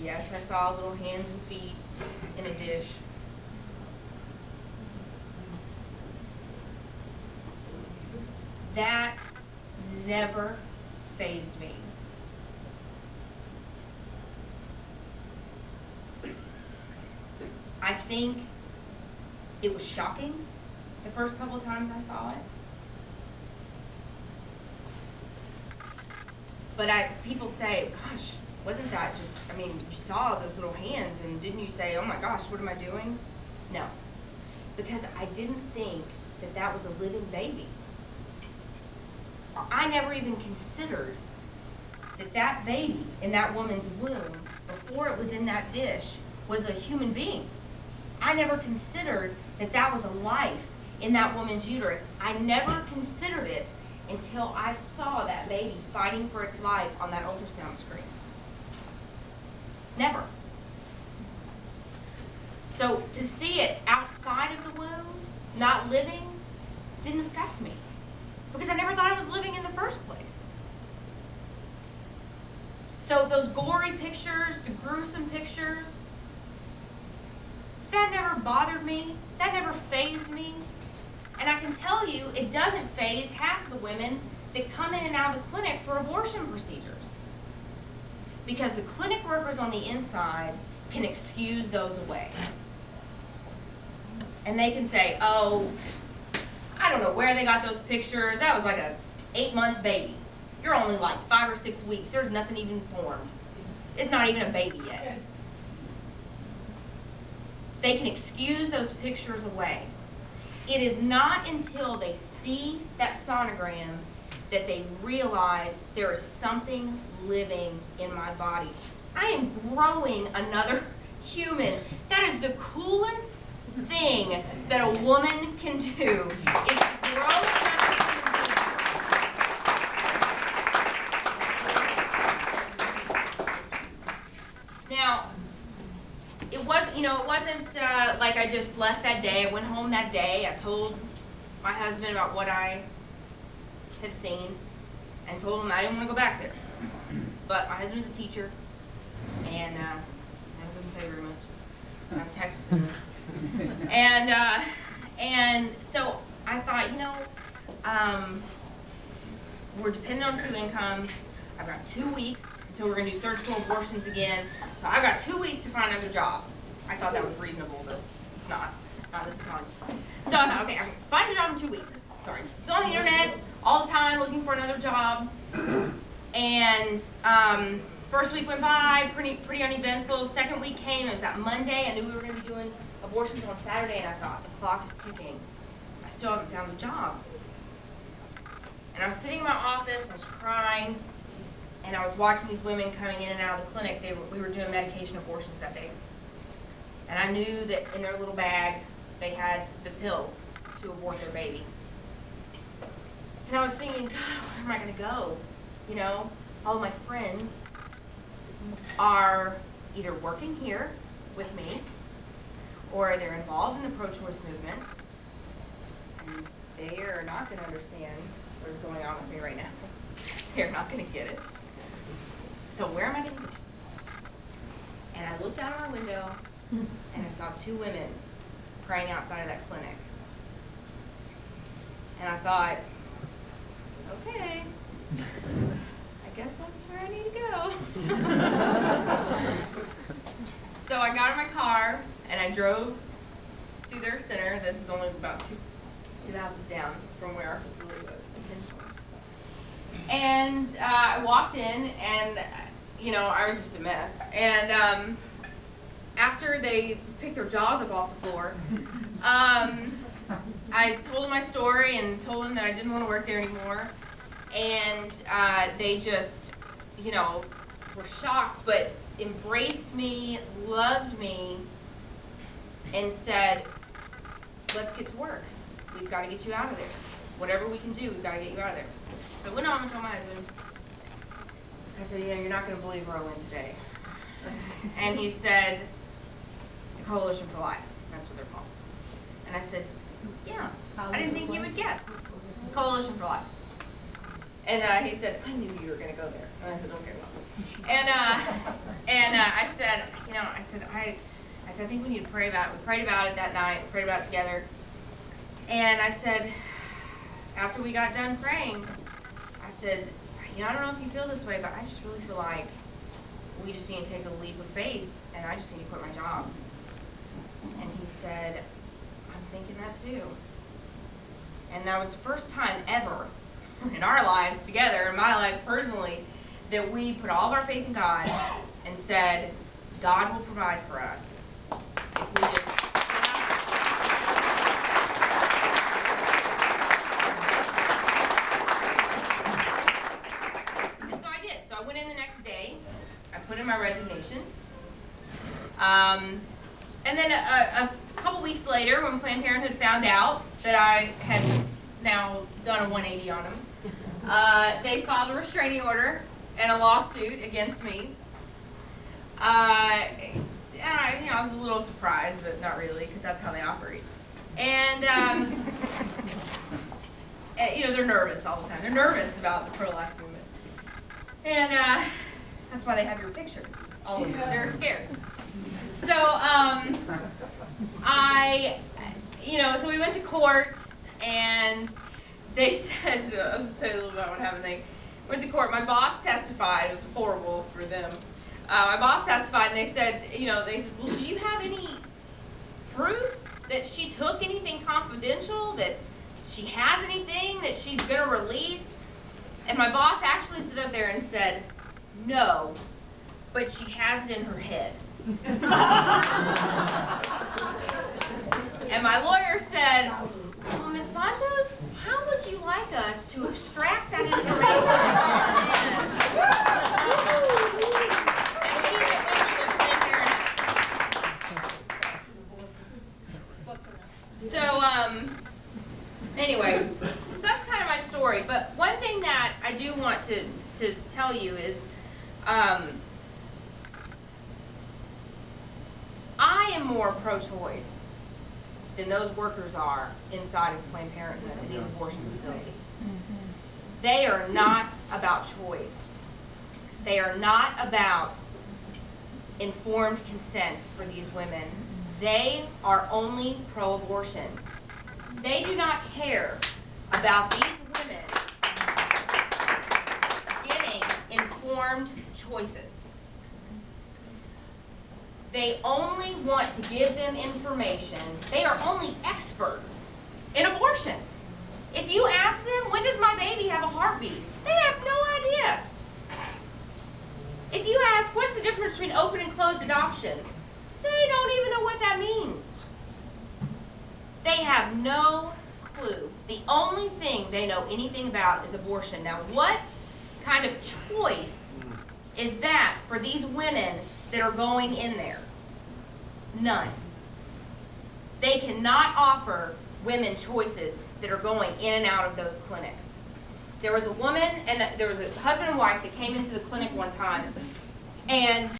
Yes, I saw little hands and feet in a dish. That never fazed me. I think it was shocking the first couple of times I saw it. But people say, gosh, wasn't that just, I mean, you saw those little hands and didn't you say, oh my gosh, what am I doing? No, because I didn't think that that was a living baby. I never even considered that that baby in that woman's womb, before it was in that dish, was a human being. I never considered that that was a life in that woman's uterus. I never considered it until I saw that baby fighting for its life on that ultrasound screen. Never. So to see it outside of the womb, not living, didn't affect me. Because I never thought it was living in the first place. So those gory pictures, the gruesome pictures, that never bothered me. That never fazed me. And I can tell you, it doesn't faze half the women that come in and out of the clinic for abortion procedures. Because the clinic workers on the inside can excuse those away. And they can say, oh, I don't know where they got those pictures. That was like a 8-month baby. You're only like 5 or 6 weeks. There's nothing even formed. It's not even a baby yet. Yes. They can excuse those pictures away. It is not until they see that sonogram that they realize there is something living in my body. I am growing another human. That is the coolest thing that a woman can do, is to grow another human being. Now, it wasn't, like I just left that day. I went home that day. I told my husband about what I had seen and told him I didn't want to go back there. But my husband's a teacher, and that doesn't pay very much. I'm in Texas. And so I thought, we're dependent on 2 incomes. I've got 2 weeks until we're going to do surgical abortions again. So I've got 2 weeks to find another job. I thought that was reasonable, but it's not this economy. So I thought, okay, I'm going to find a job in 2 weeks. Sorry. It's on the internet all the time looking for another job. And first week went by, pretty uneventful. Second week came, it was that Monday. I knew we were going to be doing abortions on Saturday, and I thought, the clock is ticking. I still haven't found a job. And I was sitting in my office, I was crying, and I was watching these women coming in and out of the clinic. We were doing medication abortions that day. And I knew that in their little bag, they had the pills to abort their baby. And I was thinking, God, where am I going to go? All of my friends are either working here with me, or they're involved in the pro-choice movement, and they are not going to understand what is going on with me right now. They're not going to get it. So where am I going to go? And I looked out of my window, and I saw 2 women praying outside of that clinic. And I thought, okay, I guess that's where I need to go. So I got in my car, and I drove to their center. This is only about two houses down from where our facility was, intentionally. And I walked in, and I was just a mess. And after they picked their jaws up off the floor, I told them my story and told them that I didn't want to work there anymore. And they just, were shocked, but embraced me, loved me, and said, let's get to work. We've got to get you out of there. Whatever we can do, we've got to get you out of there. So I went home and told my husband, I said, you're not going to believe where I went today. And he said, the Coalition for Life. That's what they're called. And I said, yeah, I didn't think you would guess. Coalition for Life. And he said, I knew you were going to go there. And I said, okay, well. And I said, I think we need to pray about it. We prayed about it that night. We prayed about it together. And I said, after we got done praying, I said, I don't know if you feel this way, but I just really feel like we just need to take a leap of faith, and I just need to quit my job. And he said, I'm thinking that too. And that was the first time ever in our lives together, in my life personally, that we put all of our faith in God and said, God will provide for us if we just... And so I did. So I went in the next day. I put in my resignation. And then a couple weeks later, when Planned Parenthood found out that I had now done a 180 on them, they filed a restraining order and a lawsuit against me. I was a little surprised, but not really, because that's how they operate. And they're nervous all the time. They're nervous about the pro-life movement, and that's why they have your picture. All of them. They're scared. So so we went to court, and they said, I'll just tell you a little about what happened. They went to court. My boss testified. It was horrible for them. My boss testified, and they said, well, do you have any proof that she took anything confidential, that she has anything that she's going to release? And my boss actually stood up there and said, no, but she has it in her head. And my lawyer said, well, Ms. Santos, how would you like us to extract that information? So, anyway, that's kind of my story. But one thing that I do want to tell you is, I am more pro-choice than those workers are inside of Planned Parenthood and these abortion facilities. They are not about choice. They are not about informed consent for these women. They are only pro-abortion. They do not care about these women getting informed choices. They only want to give them information. They are only experts in abortion. If you ask them, when does my baby have a heartbeat? They have no idea. If you ask, what's the difference between open and closed adoption? They don't even know what that means. They have no clue. The only thing they know anything about is abortion. Now, what kind of choice is that for these women that are going in there? None. They cannot offer women choices that are going in and out of those clinics. There was a woman, and there was a husband and wife that came into the clinic one time, and